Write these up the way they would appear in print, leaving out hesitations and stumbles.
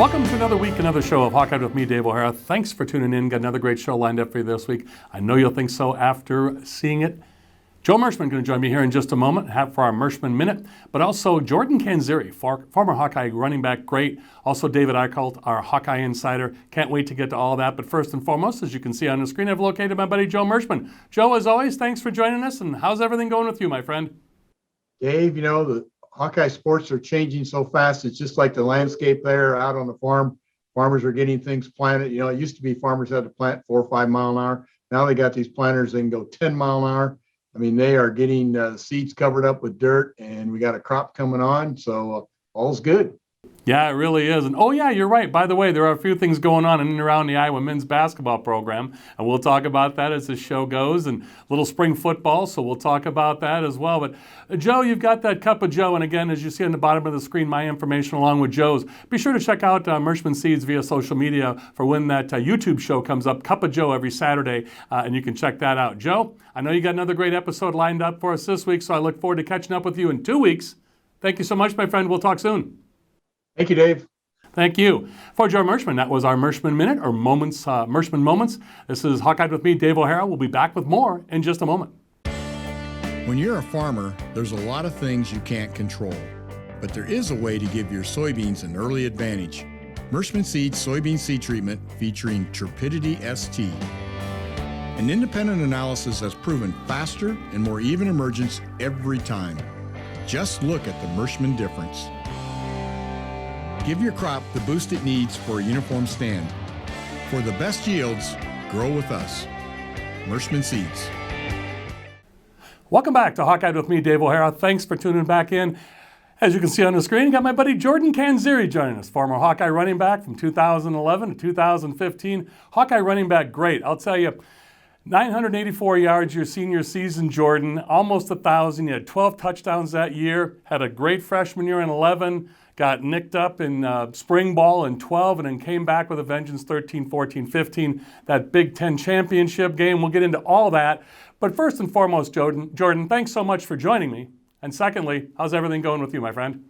Welcome to another week, another show of Hawkeye with me, Dave O'Hara. Thanks for tuning in. Got another great show lined up for you this week. I know you'll think so after seeing it. Joe Mershman going to join me here in just a moment for our Mershman Minute, but also Jordan Canzeri, former Hawkeye running back, great. Also David Eickholt, our Hawkeye insider. Can't wait to get to all that. But first and foremost, as you can see on the screen, I've located my buddy Joe Mershman. Joe, as always, thanks for joining us. And how's everything going with you, my friend? Dave, the Hawkeye sports are changing so fast. It's just like the landscape there out on the farm. Farmers are getting things planted. It used to be farmers had to plant 4 or 5 mile an hour. Now they got these planters that can go 10 mile an hour. I mean, they are getting seeds covered up with dirt, and we got a crop coming on. So all's good. Yeah, it really is. And oh, yeah, you're right. By the way, there are a few things going on in and around the Iowa men's basketball program, and we'll talk about that as the show goes, and little spring football, so we'll talk about that as well. But Joe, you've got that Cup of Joe, and again, as you see on the bottom of the screen, my information along with Joe's. Be sure to check out Mershman Seeds via social media for when that YouTube show comes up, Cup of Joe, every Saturday, and you can check that out. Joe, I know you got another great episode lined up for us this week, so I look forward to catching up with you in 2 weeks. Thank you so much, my friend. We'll talk soon. Thank you, Dave. Thank you. For Joe Mershman, that was our Mershman Minute, or Moments, Mershman Moments. This is Hawkeye with me, Dave O'Hara. We'll be back with more in just a moment. When you're a farmer, there's a lot of things you can't control, but there is a way to give your soybeans an early advantage. Mershman Seeds soybean seed treatment featuring Turpidity ST. An independent analysis has proven faster and more even emergence every time. Just look at the Mershman difference. Give your crop the boost it needs for a uniform stand. For the best yields, grow with us. Mershman Seeds. Welcome back to Hawkeye with me, Dave O'Hara. Thanks for tuning back in. As you can see on the screen, you got my buddy Jordan Canzeri joining us, former Hawkeye running back from 2011 to 2015. Hawkeye running back, great. I'll tell you, 984 yards your senior season, Jordan, almost 1,000. You had 12 touchdowns that year, had a great freshman year in 11, got nicked up in spring ball in 12, and then came back with a vengeance 13, 14, 15, that Big Ten championship game. We'll get into all that. But first and foremost, Jordan, thanks so much for joining me. And secondly, how's everything going with you, my friend?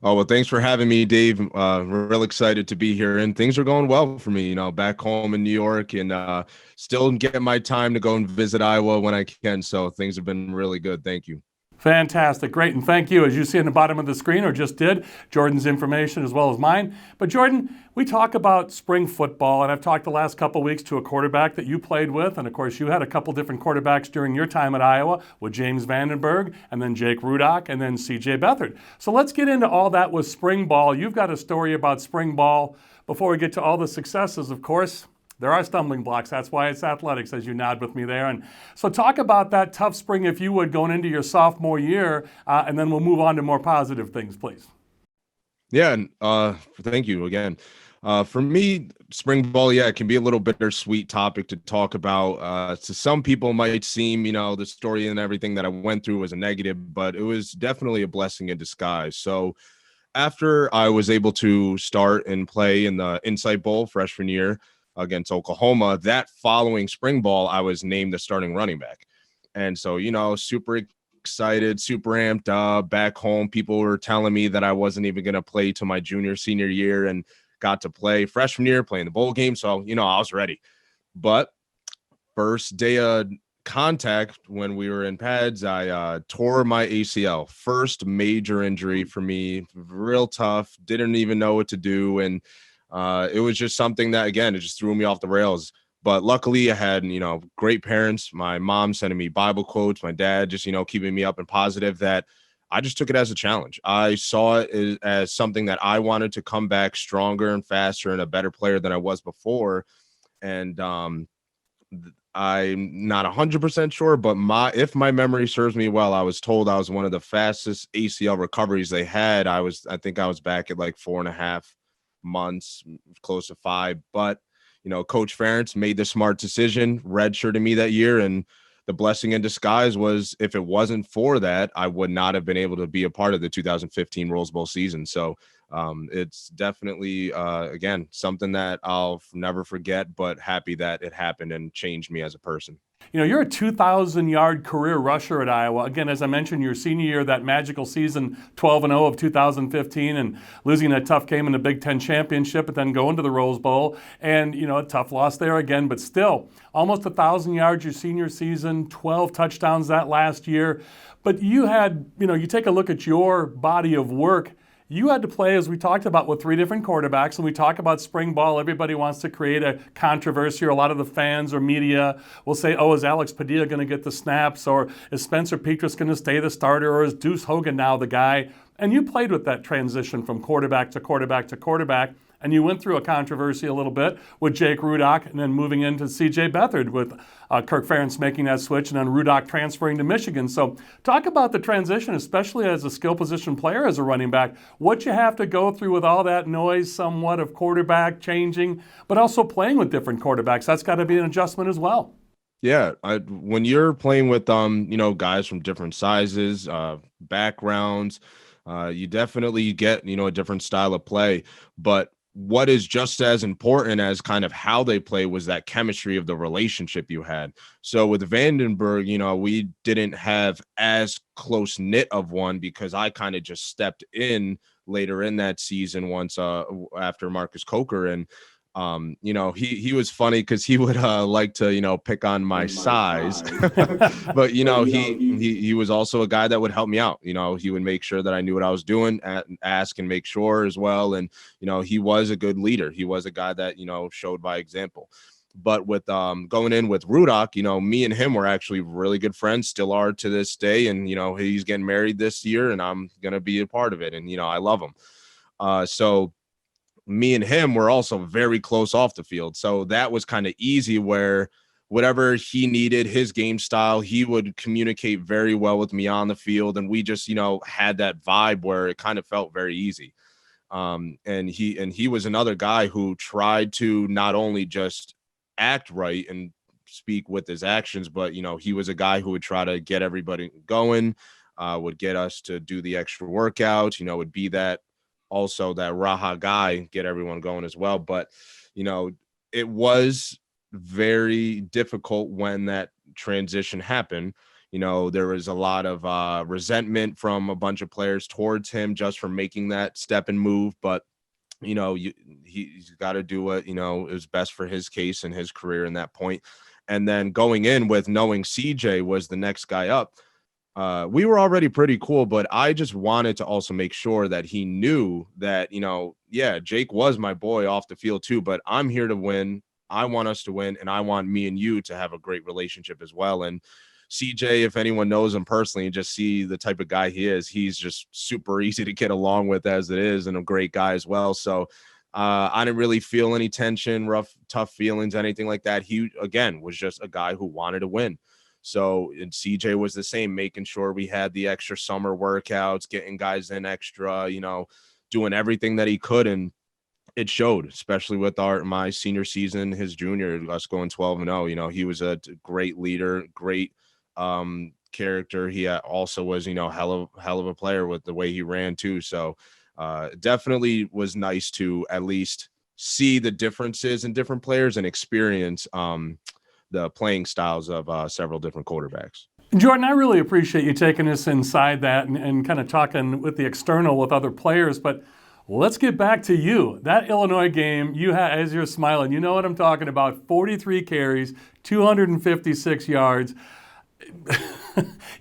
Oh, well, thanks for having me, Dave. We're real excited to be here, and things are going well for me, back home in New York, and still getting my time to go and visit Iowa when I can. So things have been really good. Thank you. Fantastic. Great. And thank you. As you see on the bottom of the screen, or just did, Jordan's information as well as mine. But Jordan, we talk about spring football, and I've talked the last couple of weeks to a quarterback that you played with. And of course, you had a couple different quarterbacks during your time at Iowa with James Vandenberg and then Jake Rudock and then CJ Beathard. So let's get into all that with spring ball. You've got a story about spring ball. Before we get to all the successes, of course, there are stumbling blocks. That's why it's athletics, as you nod with me there. And so talk about that tough spring, if you would, going into your sophomore year, and then we'll move on to more positive things, please. Yeah, thank you again. For me, spring ball, it can be a little bittersweet topic to talk about. To some people, it might seem, the story and everything that I went through was a negative, but it was definitely a blessing in disguise. So after I was able to start and play in the Insight Bowl freshman year against Oklahoma, that following spring ball, I was named the starting running back. And so, super excited, super amped up. Back home, people were telling me that I wasn't even going to play till my senior year, and got to play freshman year, playing the bowl game. So, I was ready. But first day of contact when we were in pads, I tore my ACL. First major injury for me, real tough, didn't even know what to do. And it was just something that, again, it just threw me off the rails. But luckily I had, great parents, my mom sending me Bible quotes, my dad just, keeping me up and positive, that I just took it as a challenge. I saw it as something that I wanted to come back stronger and faster and a better player than I was before. And I'm not 100% sure, but if my memory serves me well, I was told I was one of the fastest ACL recoveries they had. I think I was back at like 4.5 months, close to 5. But Coach Ferentz made the smart decision, redshirted me that year, and the blessing in disguise was, if it wasn't for that, I would not have been able to be a part of the 2015 Rose Bowl season. So it's definitely, again, something that I'll never forget, but happy that it happened and changed me as a person. You know, you're a 2,000-yard career rusher at Iowa. Again, as I mentioned, your senior year, that magical season, 12-0 of 2015, and losing a tough game in the Big Ten championship, but then going to the Rose Bowl. And, you know, a tough loss there again, but still, almost 1,000 yards your senior season, 12 touchdowns that last year. But you had, you know, you take a look at your body of work. You had to play, as we talked about, with 3 different quarterbacks, and we talk about spring ball. Everybody wants to create a controversy, or a lot of the fans or media will say, oh, is Alex Padilla going to get the snaps, or is Spencer Petras going to stay the starter, or is Deuce Hogan now the guy? And you played with that transition from quarterback to quarterback to quarterback, and you went through a controversy a little bit with Jake Rudock, and then moving into C.J. Beathard with Kirk Ferentz making that switch, and then Rudock transferring to Michigan. So talk about the transition, especially as a skill position player as a running back, what you have to go through with all that noise somewhat of quarterback changing, but also playing with different quarterbacks. That's got to be an adjustment as well. Yeah, when you're playing with you know, guys from different sizes, backgrounds, you definitely get, you know, a different style of play. But what is just as important as kind of how they play was that chemistry of the relationship you had. So with Vandenberg, you know, we didn't have as close knit of one because I kind of just stepped in later in that season once after Marcus Coker. And you know, he was funny because he would like to, you know, pick on my size, but you know, he was also a guy that would help me out. You know, he would make sure that I knew what I was doing, ask and make sure as well. And, you know, he was a good leader. He was a guy that, you know, showed by example. But with going in with Rudock, you know, me and him were actually really good friends, still are to this day. And, you know, he's getting married this year and I'm going to be a part of it. And, you know, I love him. So me and him were also very close off the field. So that was kind of easy, where whatever he needed, his game style, he would communicate very well with me on the field. And we just, you know, had that vibe where it kind of felt very easy. And he was another guy who tried to not only just act right and speak with his actions, but, you know, he was a guy who would try to get everybody going, would get us to do the extra workouts, you know, would be that also that Raha guy, get everyone going as well. But, you know, it was very difficult when that transition happened. You know, there was a lot of resentment from a bunch of players towards him just for making that step and move. But, you know, he's got to do what, you know, is best for his case and his career in that point. And then going in with knowing CJ was the next guy up, we were already pretty cool, but I just wanted to also make sure that he knew that, you know, yeah, Jake was my boy off the field too, but I'm here to win. I want us to win, and I want me and you to have a great relationship as well. And CJ, if anyone knows him personally and just see the type of guy he is, he's just super easy to get along with as it is, and a great guy as well. So I didn't really feel any tension, tough feelings, anything like that. He, again, was just a guy who wanted to win. So, and CJ was the same, making sure we had the extra summer workouts, getting guys in extra, you know, doing everything that he could. And it showed, especially with my senior season, his junior, us going 12-0, you know, he was a great leader, great character. He also was, you know, hell of a player with the way he ran too. So definitely was nice to at least see the differences in different players and experience the playing styles of several different quarterbacks. Jordan, I really appreciate you taking us inside that and kind of talking with the external with other players, but let's get back to you. That Illinois game, you had, as you're smiling, you know what I'm talking about, 43 carries, 256 yards.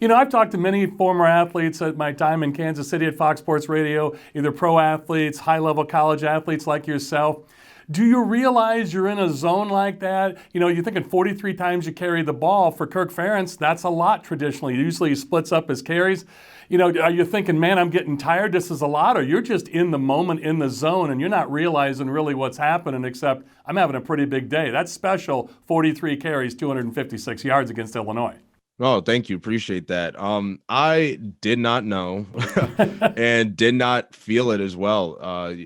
You know, I've talked to many former athletes at my time in Kansas City at Fox Sports Radio, either pro athletes, high-level college athletes like yourself. Do you realize you're in a zone like that? You know, you're thinking 43 times you carry the ball. For Kirk Ferentz, that's a lot traditionally. Usually he splits up his carries. You know, are you thinking, man, I'm getting tired, this is a lot? Or you're just in the moment, in the zone, and you're not realizing really what's happening, except I'm having a pretty big day. That's special, 43 carries, 256 yards against Illinois. Oh, thank you. Appreciate that. I did not know and did not feel it as well.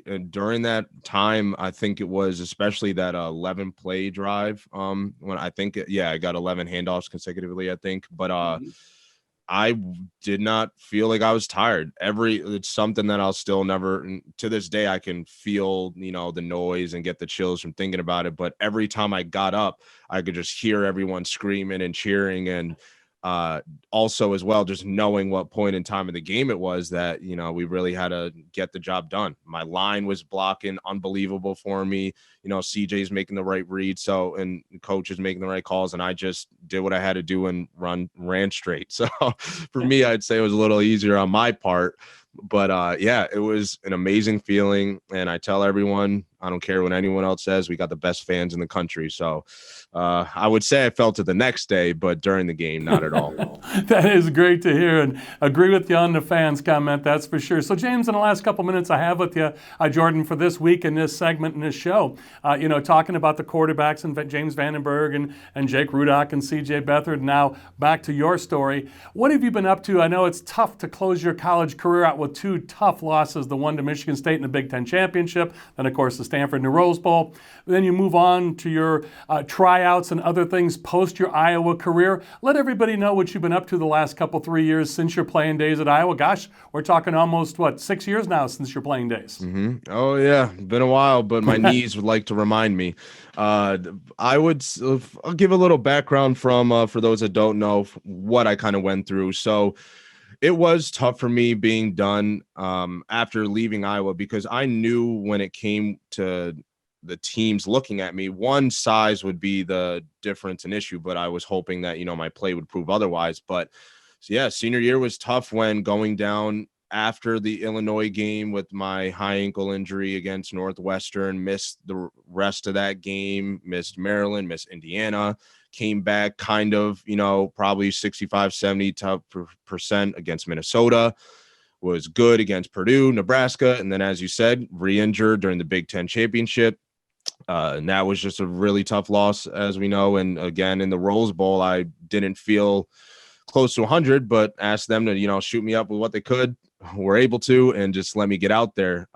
And during that time, I think it was especially that 11 play drive. When I think, I got 11 handoffs consecutively, I think. But I did not feel like I was tired. It's something that I'll still never, to this day, I can feel, the noise and get the chills from thinking about it. But every time I got up, I could just hear everyone screaming and cheering. And also as well, just knowing what point in time of the game it was that, we really had to get the job done. My line was blocking unbelievable for me. CJ's making the right read. And coach is making the right calls. And I just did what I had to do and ran straight. So for me, I'd say it was a little easier on my part. But yeah, it was an amazing feeling. And I tell everyone, I don't care what anyone else says, we got the best fans in the country. So I would say I felt it the next day, but during the game, not at all. That is great to hear, and agree with you on the fans comment, that's for sure. So James, in the last couple minutes I have with you, Jordan, for this week in this segment in this show, talking about the quarterbacks and James Vandenberg and Jake Rudock and CJ Beathard. Now back to your story. What have you been up to? I know it's tough to close your college career out with two tough losses, the one to Michigan State in the Big Ten Championship, then of course the Stanford in the Rose Bowl. Then you move on to your tryouts and other things post your Iowa career. Let everybody know what you've been up to the last 3 years since your playing days at Iowa. Gosh, we're talking almost, 6 years now since your playing days. Mm-hmm. Oh, yeah. Been a while, but my knees would like to remind me. I'll give a little background from for those that don't know what I kind of went through. So it was tough for me being done after leaving Iowa, because I knew when it came to the teams looking at me, one, size would be the difference and issue, but I was hoping that, my play would prove otherwise. But so yeah, senior year was tough when going down after the Illinois game with my high ankle injury against Northwestern, missed the rest of that game, missed Maryland, missed Indiana, came back kind of, probably 65-70% against Minnesota, was good against Purdue, Nebraska. And then, as you said, re-injured during the Big Ten championship. And that was just a really tough loss, as we know. And again, in the Rose Bowl, I didn't feel close to 100, but asked them to, shoot me up with what they could, were able to, and just let me get out there.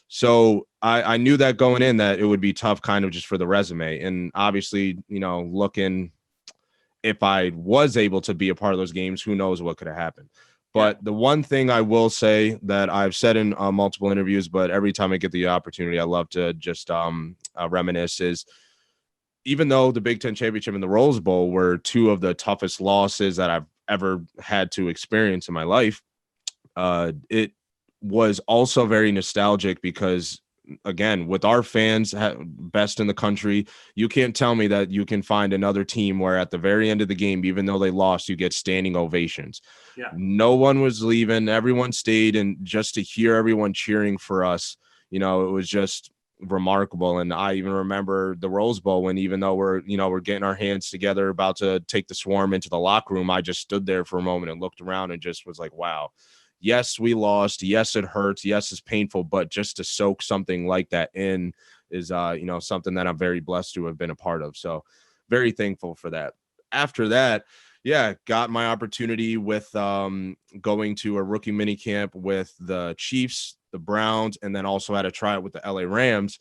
So I knew that going in that it would be tough kind of just for the resume. And obviously, looking, if I was able to be a part of those games, who knows what could have happened. But the one thing I will say that I've said in multiple interviews, but every time I get the opportunity, I love to just reminisce, is even though the Big Ten Championship and the Rose Bowl were two of the toughest losses that I've ever had to experience in my life, it was also very nostalgic because, again, with our fans best in the country, you can't tell me that you can find another team where at the very end of the game, even though they lost, you get standing ovations. Yeah. No one was leaving. Everyone stayed. And just to hear everyone cheering for us, it was just remarkable. And I even remember the Rose Bowl when, even though we're getting our hands together, about to take the Swarm into the locker room, I just stood there for a moment and looked around and just was like, wow. Yes, we lost. Yes, it hurts. Yes, it's painful. But just to soak something like that in is, something that I'm very blessed to have been a part of. So very thankful for that. After that, got my opportunity with going to a rookie mini camp with the Chiefs, the Browns, and then also had a tryout with the LA Rams.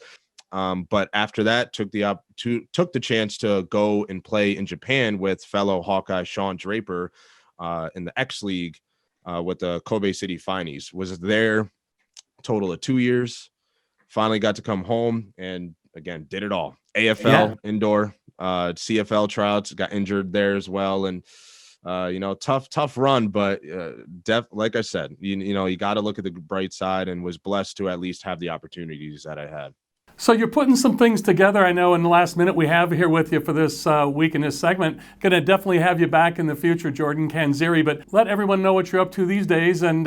But after that, took the chance to go and play in Japan with fellow Hawkeye Sean Draper in the X League. With the Kobe City Finnies. Was there total of 2 years, finally got to come home and again, did it all. AFL indoor, CFL tryouts, got injured there as well. And, tough run, but like I said, you got to look at the bright side, and was blessed to at least have the opportunities that I had. So you're putting some things together. I know in the last minute we have here with you for this week in this segment. Going to definitely have you back in the future, Jordan Canzeri. But let everyone know what you're up to these days, and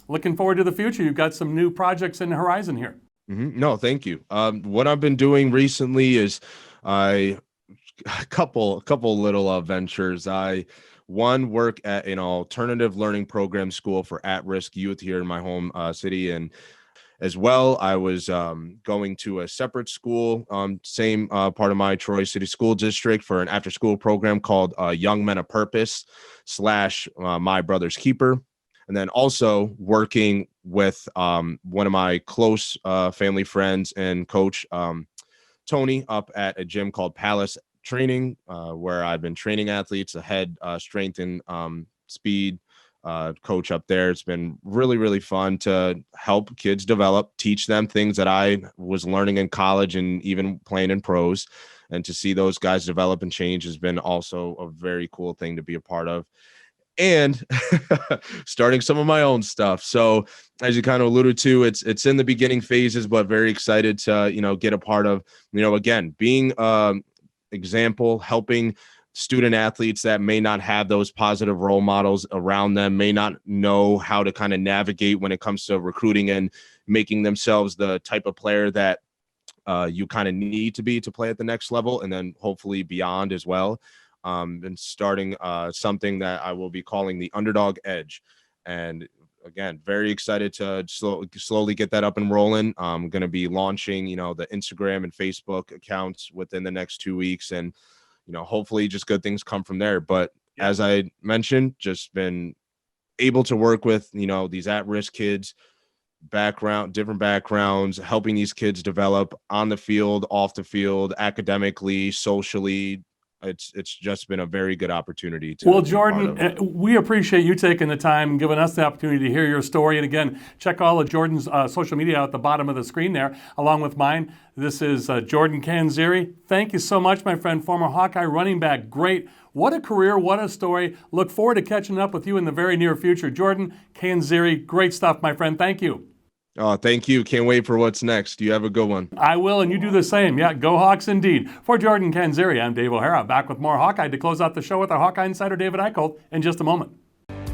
looking forward to the future. You've got some new projects in the horizon here. Mm-hmm. No, thank you. What I've been doing recently is a couple little ventures. I work at an alternative learning program school for at-risk youth here in my home city, and as well, I was going to a separate school, same part of my Troy City School District, for an after-school program called Young Men of Purpose / My Brother's Keeper. And then also working with one of my close family friends and coach, Tony, up at a gym called Palace Training, where I've been training athletes, the head strength and speed coach up there. It's been really, really fun to help kids develop, teach them things that I was learning in college and even playing in pros. And to see those guys develop and change has been also a very cool thing to be a part of. And starting some of my own stuff. So as you kind of alluded to, it's in the beginning phases, but very excited to, get a part of, again, being example, helping student athletes that may not have those positive role models around them, may not know how to kind of navigate when it comes to recruiting and making themselves the type of player that you kind of need to be to play at the next level, and then hopefully beyond as well. And starting something that I will be calling the Underdog Edge. And again, very excited to slowly get that up and rolling. I'm going to be launching, the Instagram and Facebook accounts within the next 2 weeks, and hopefully just good things come from there. But as I mentioned, just been able to work with, these at-risk kids, different backgrounds, helping these kids develop on the field, off the field, academically, socially. It's just been a very good opportunity to. Well, Jordan, we appreciate you taking the time and giving us the opportunity to hear your story. And again, check all of Jordan's social media out at the bottom of the screen there, along with mine. This is Jordan Canzeri. Thank you so much, my friend, former Hawkeye running back. Great. What a career. What a story. Look forward to catching up with you in the very near future. Jordan Canzeri, great stuff, my friend. Thank you. Oh, thank you. Can't wait for what's next. You have a good one. I will, and you do the same. Yeah, go Hawks indeed. For Jordan Canzeri, I'm Dave O'Hara, back with more Hawkeye to close out the show with our Hawkeye insider, David Eickholt, in just a moment.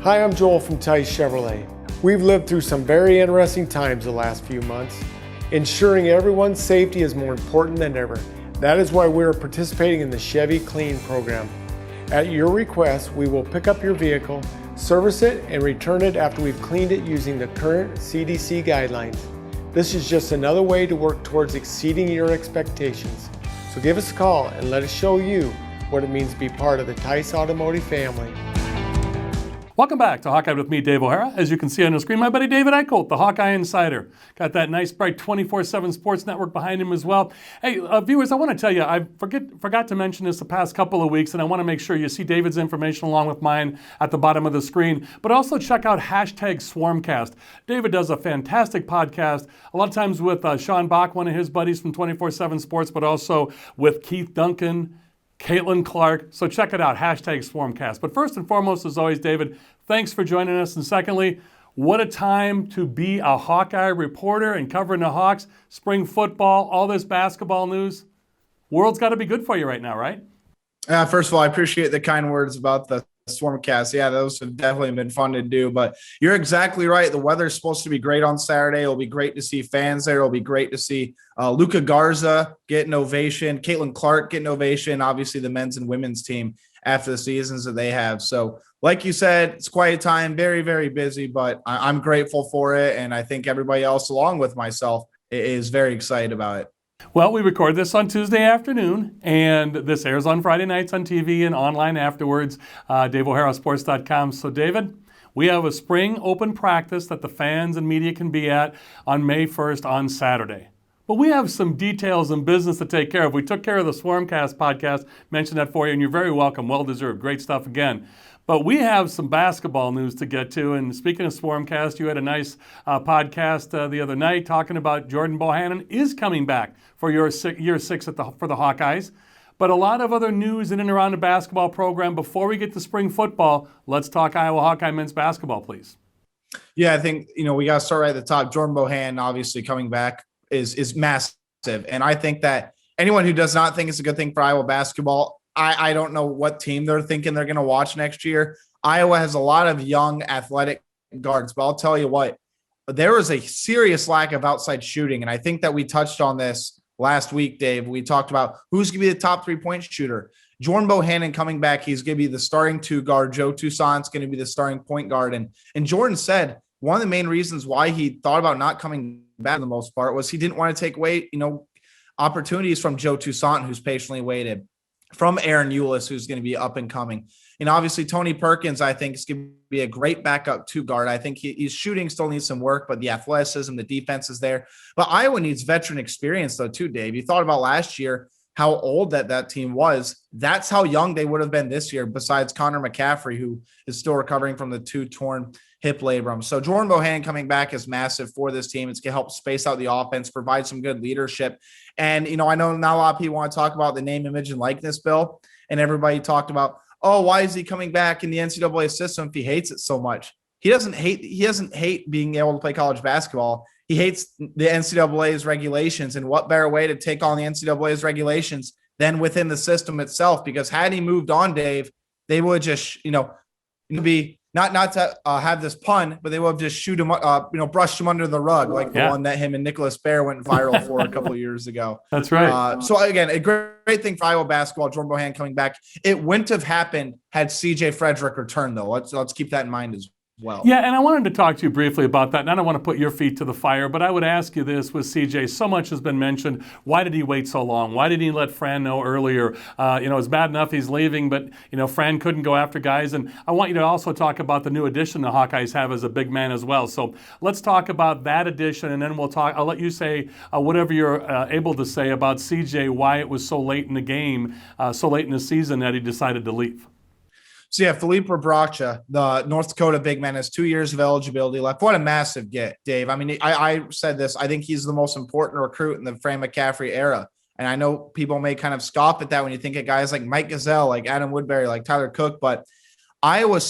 Hi, I'm Joel from Tice Chevrolet. We've lived through some very interesting times the last few months. Ensuring everyone's safety is more important than ever. That is why we're participating in the Chevy Clean program. At your request, we will pick up your vehicle, service it, and return it after we've cleaned it using the current CDC guidelines. This is just another way to work towards exceeding your expectations. So give us a call and let us show you what it means to be part of the Tice Automotive family. Welcome back to Hawkeye with me, Dave O'Hara. As you can see on the screen, my buddy David Eickholt, the Hawkeye Insider. Got that nice, bright 24/7 sports network behind him as well. Hey, viewers, I want to tell you, I forgot to mention this the past couple of weeks, and I want to make sure you see David's information along with mine at the bottom of the screen. But also check out #SwarmCast. David does a fantastic podcast, a lot of times with Sean Bach, one of his buddies from 24/7 Sports, but also with Keith Duncan, Caitlin Clark. So check it out, #SwarmCast. But first and foremost, as always, David, thanks for joining us. And secondly, what a time to be a Hawkeye reporter and covering the Hawks, spring football, all this basketball news. World's got to be good for you right now, right? First of all, I appreciate the kind words about the Swarmcast. Yeah, those have definitely been fun to do, but you're exactly right. The weather's supposed to be great on Saturday. It'll be great to see fans there. It'll be great to see Luka Garza get an ovation, Caitlin Clark get an ovation, obviously the men's and women's team after the seasons that they have. So like you said, it's quite a time, very, very busy, but I'm grateful for it. And I think everybody else, along with myself, is very excited about it. Well, we record this on Tuesday afternoon, and this airs on Friday nights on TV and online afterwards, DaveO'HaraSports.com. So, David, we have a spring open practice that the fans and media can be at on May 1st on Saturday. But we have some details and business to take care of. We took care of the Swarmcast podcast, mentioned that for you, and you're very welcome. Well-deserved. Great stuff again. But we have some basketball news to get to. And speaking of Swarmcast, you had a nice podcast the other night talking about Jordan Bohannon is coming back for year six for the Hawkeyes. But a lot of other news in and around the basketball program. Before we get to spring football, let's talk Iowa Hawkeye men's basketball, please. Yeah, I think, we got to start right at the top. Jordan Bohannon obviously coming back is massive. And I think that anyone who does not think it's a good thing for Iowa basketball, I don't know what team they're thinking they're going to watch next year. Iowa has a lot of young athletic guards, but I'll tell you what, there is a serious lack of outside shooting. And I think that we touched on this last week, Dave. We talked about who's going to be the top 3-point shooter. Jordan Bohannon coming back, he's going to be the starting 2 guard. Joe Toussaint's going to be the starting point guard. And Jordan said one of the main reasons why he thought about not coming back for the most part was he didn't want to take away, opportunities from Joe Toussaint, who's patiently waited, from Aaron Eulis, who's going to be up and coming. And obviously Tony Perkins, I think, is going to be a great backup 2 guard. I think his shooting still needs some work, but the athleticism, the defense is there. But Iowa needs veteran experience though too, Dave. You thought about last year, how old that team was. That's how young they would have been this year, besides Connor McCaffrey, who is still recovering from the 2 torn hip labrum. So Jordan Bohannon coming back is massive for this team. It's going to help space out the offense, provide some good leadership. And, I know not a lot of people want to talk about the name, image, and likeness bill. And everybody talked about, oh, why is he coming back in the NCAA system if he hates it so much? He doesn't hate being able to play college basketball. He hates the NCAA's regulations. And what better way to take on the NCAA's regulations than within the system itself? Because had he moved on, Dave, they would just, be not to have this pun, but they would have just shoot him, brushed him under the rug, like the one that him and Nicholas Baer went viral for a couple of years ago. That's right. So again, a great thing for Iowa basketball. Jordan Bohannon coming back. It wouldn't have happened had CJ Frederick returned, though. Let's keep that in mind as well. Yeah, and I wanted to talk to you briefly about that, and I don't want to put your feet to the fire, but I would ask you this with CJ. So much has been mentioned. Why did he wait so long? Why didn't he let Fran know earlier? It's bad enough he's leaving, but, Fran couldn't go after guys. And I want you to also talk about the new addition the Hawkeyes have as a big man as well. So let's talk about that addition, and then I'll let you say whatever you're able to say about CJ, why it was so late in the game, so late in the season that he decided to leave. So yeah, Philippe Rebracha, the North Dakota big man, has 2 years of eligibility left. What a massive get, Dave. I mean, I said this. I think he's the most important recruit in the Fran McCaffrey era. And I know people may kind of scoff at that when you think of guys like Mike Gazelle, like Adam Woodbury, like Tyler Cook, but Iowa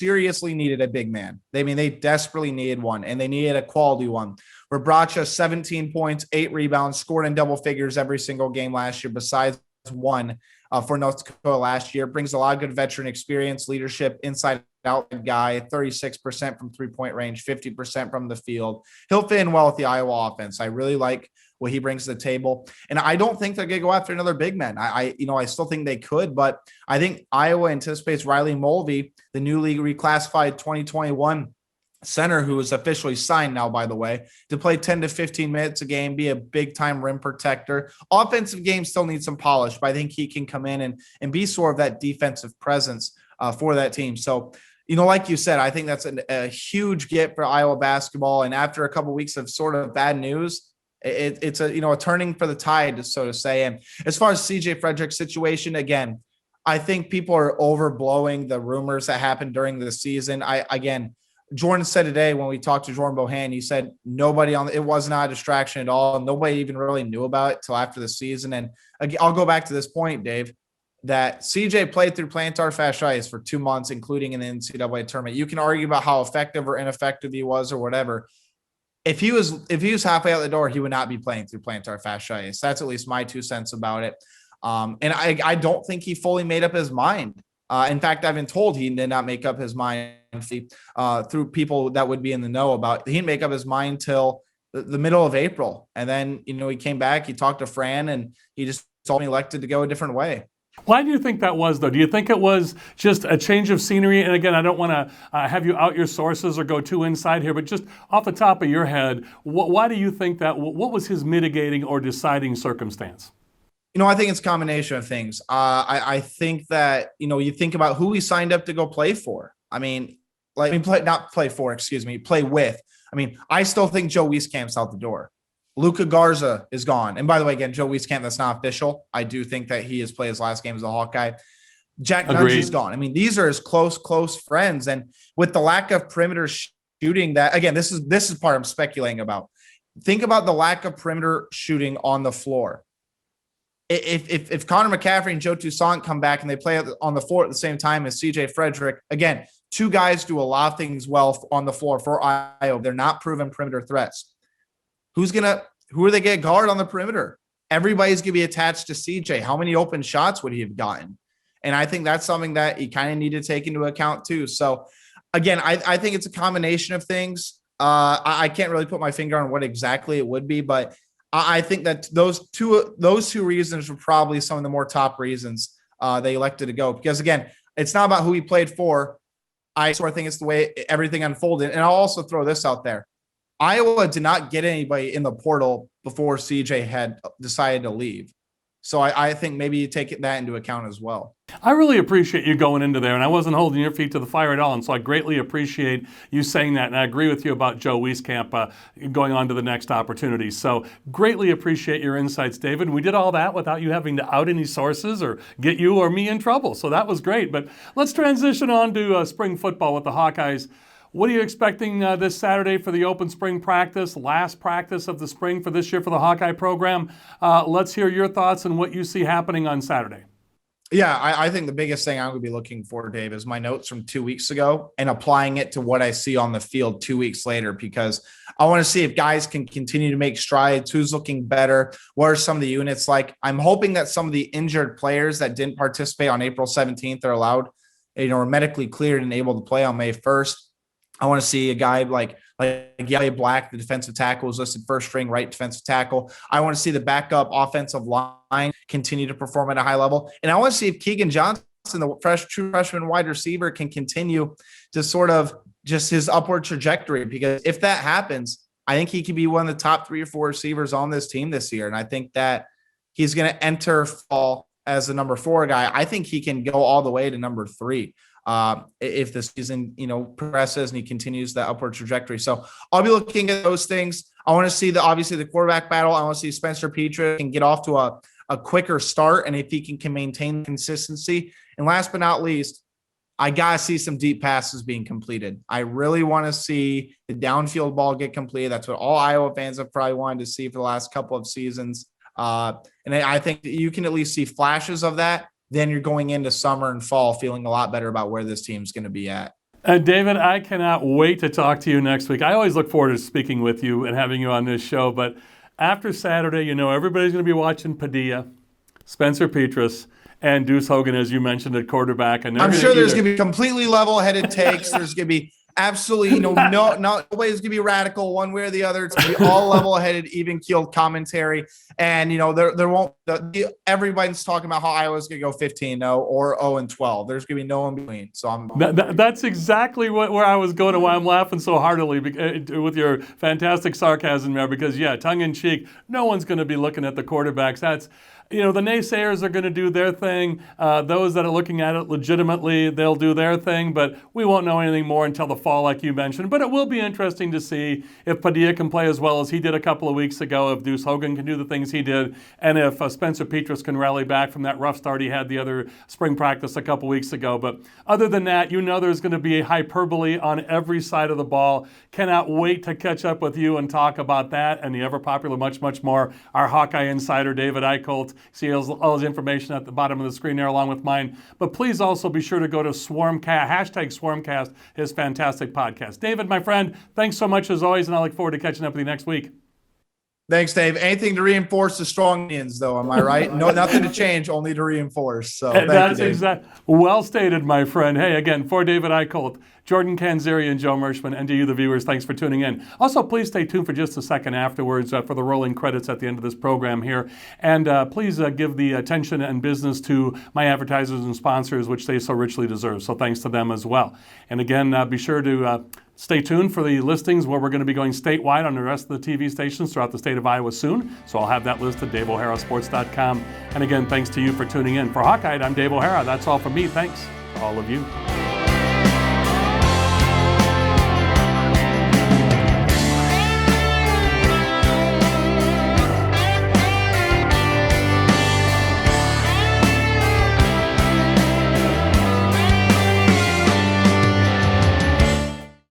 seriously needed a big man. They desperately needed one, and they needed a quality one. Rebracha, 17 points, 8 rebounds, scored in double figures every single game last year, besides one for North Dakota last year. Brings a lot of good veteran experience, leadership, inside out guy, 36% from 3-point range, 50% from the field. He'll fit in well with the Iowa offense. I really like what he brings to the table. And I don't think they're going to go after another big man. I still think they could, but I think Iowa anticipates Riley Mulvey, the newly reclassified 2021 center, who is officially signed now, by the way, to play 10 to 15 minutes a game, be a big time rim protector. Offensive game still needs some polish, but I think he can come in and be sort of that defensive presence for that team. So, like you said, I think that's a huge get for Iowa basketball. And after a couple of weeks of sort of bad news, it's a turning for the tide, so to say. And as far as CJ Frederick's situation, again, I think people are overblowing the rumors that happened during the season. Jordan said today when we talked to Jordan Bohannon, he said it was not a distraction at all. Nobody even really knew about it till after the season. And again, I'll go back to this point, Dave, that CJ played through plantar fasciitis for 2 months, including in the NCAA tournament. You can argue about how effective or ineffective he was or whatever. If he was halfway out the door, he would not be playing through plantar fasciitis. That's at least my 2 cents about it. And I don't think he fully made up his mind. In fact, I've been told he did not make up his mind through people that would be in the know about. He didn't make up his mind till the middle of April. And then, he came back, he talked to Fran, and he just told me elected to go a different way. Why do you think that was, though? Do you think it was just a change of scenery? And again, I don't want to have you out your sources or go too inside here, but just off the top of your head, why do you think that? What was his mitigating or deciding circumstance? I think it's a combination of things. I think that, you think about who he signed up to go play for. Play with. I still think Joe Wieskamp's out the door. Luka Garza is gone. And by the way, again, Joe Wieskamp, that's not official. I do think that he has played his last game as a Hawkeye. Jack Nunge is gone. These are his close friends. And with the lack of perimeter shooting that, again, this is part I'm speculating about. Think about the lack of perimeter shooting on the floor. If Connor McCaffrey and Joe Toussaint come back and they play on the floor at the same time as CJ Frederick, again, 2 guys do a lot of things well on the floor for Iowa. They're not proven perimeter threats. Who are they going to guard on the perimeter? Everybody's going to be attached to CJ. How many open shots would he have gotten? And I think that's something that you kind of need to take into account too. So again, I think it's a combination of things. I can't really put my finger on what exactly it would be, but I think that those two reasons were probably some of the more top reasons they elected to go. Because again, it's not about who he played for. I sort of think it's the way everything unfolded. And I'll also throw this out there. Iowa did not get anybody in the portal before CJ had decided to leave. So I think maybe you take that into account as well. I really appreciate you going into there, and I wasn't holding your feet to the fire at all, and so I greatly appreciate you saying that, and I agree with you about Joe Wieskamp going on to the next opportunity. So greatly appreciate your insights, David. We did all that without you having to out any sources or get you or me in trouble, so that was great. But let's transition on to spring football with the Hawkeyes. What are you expecting this Saturday for the open spring practice, last practice of the spring for this year for the Hawkeye program? Let's hear your thoughts and what you see happening on Saturday. Yeah, I think the biggest thing I'm going to be looking for, Dave, is my notes from 2 weeks ago and applying it to what I see on the field 2 weeks later, because I want to see if guys can continue to make strides, who's looking better, what are some of the units like. I'm hoping that some of the injured players that didn't participate on April 17th are allowed, are medically cleared and able to play on May 1st. I want to see a guy like Yale Black, the defensive tackle, is listed first string right defensive tackle. I want to see the backup offensive line continue to perform at a high level. And I want to see if Keegan Johnson, the true freshman wide receiver, can continue to sort of just his upward trajectory. Because if that happens, I think he could be one of the top 3 or 4 receivers on this team this year. And I think that he's going to enter fall as the number 4 guy. I think he can go all the way to number 3. If the season, progresses and he continues that upward trajectory. So I'll be looking at those things. I want to see obviously the quarterback battle. I want to see Spencer Petras can get off to a quicker start, and if he can maintain consistency. And last but not least, I got to see some deep passes being completed. I really want to see the downfield ball get completed. That's what all Iowa fans have probably wanted to see for the last couple of seasons. And I think that you can at least see flashes of that. Then you're going into summer and fall feeling a lot better about where this team's going to be at. David, I cannot wait to talk to you next week. I always look forward to speaking with you and having you on this show. But after Saturday, everybody's going to be watching Padilla, Spencer Petras, and Deuce Hogan, as you mentioned, at quarterback. And I'm sure there's going to be completely level-headed takes. There's going to be absolutely, nobody's going to be radical one way or the other. It's going to be all level-headed, even-keeled commentary. And, there won't everybody's talking about how Iowa's going to go 15-0 or 0-12. There's going to be no in between. So that's exactly where I was going and why I'm laughing so heartily with your fantastic sarcasm there, because, tongue-in-cheek, no one's going to be looking at the quarterbacks. That's the naysayers are going to do their thing. Those that are looking at it legitimately, they'll do their thing, but we won't know anything more until the fall, like you mentioned. But it will be interesting to see if Padilla can play as well as he did a couple of weeks ago, if Deuce Hogan can do the things he did, and if Spencer Petras can rally back from that rough start he had the other spring practice a couple weeks ago. But other than that, there's going to be a hyperbole on every side of the ball. Cannot wait to catch up with you and talk about that and the ever-popular much, much more. Our Hawkeye insider, David Eickholt. See all his information at the bottom of the screen there along with mine. But please also be sure to go to #SwarmCast, his fantastic podcast. David, my friend, thanks so much as always, and I look forward to catching up with you next week. Thanks, Dave. Anything to reinforce the strong ends, though, am I right? No, nothing to change, only to reinforce. So that's exactly well stated, my friend. Hey, again, for David Eickholt, Jordan Canzeri, and Joe Mershman, and to you, the viewers, thanks for tuning in. Also, please stay tuned for just a second afterwards for the rolling credits at the end of this program here. And please give the attention and business to my advertisers and sponsors, which they so richly deserve. So thanks to them as well. And again, be sure to stay tuned for the listings where we're going to be going statewide on the rest of the TV stations throughout the state of Iowa soon. So I'll have that listed, DaveO'HaraSports.com. And again, thanks to you for tuning in. For Hawkeye, I'm Dave O'Hara. That's all from me. Thanks to all of you.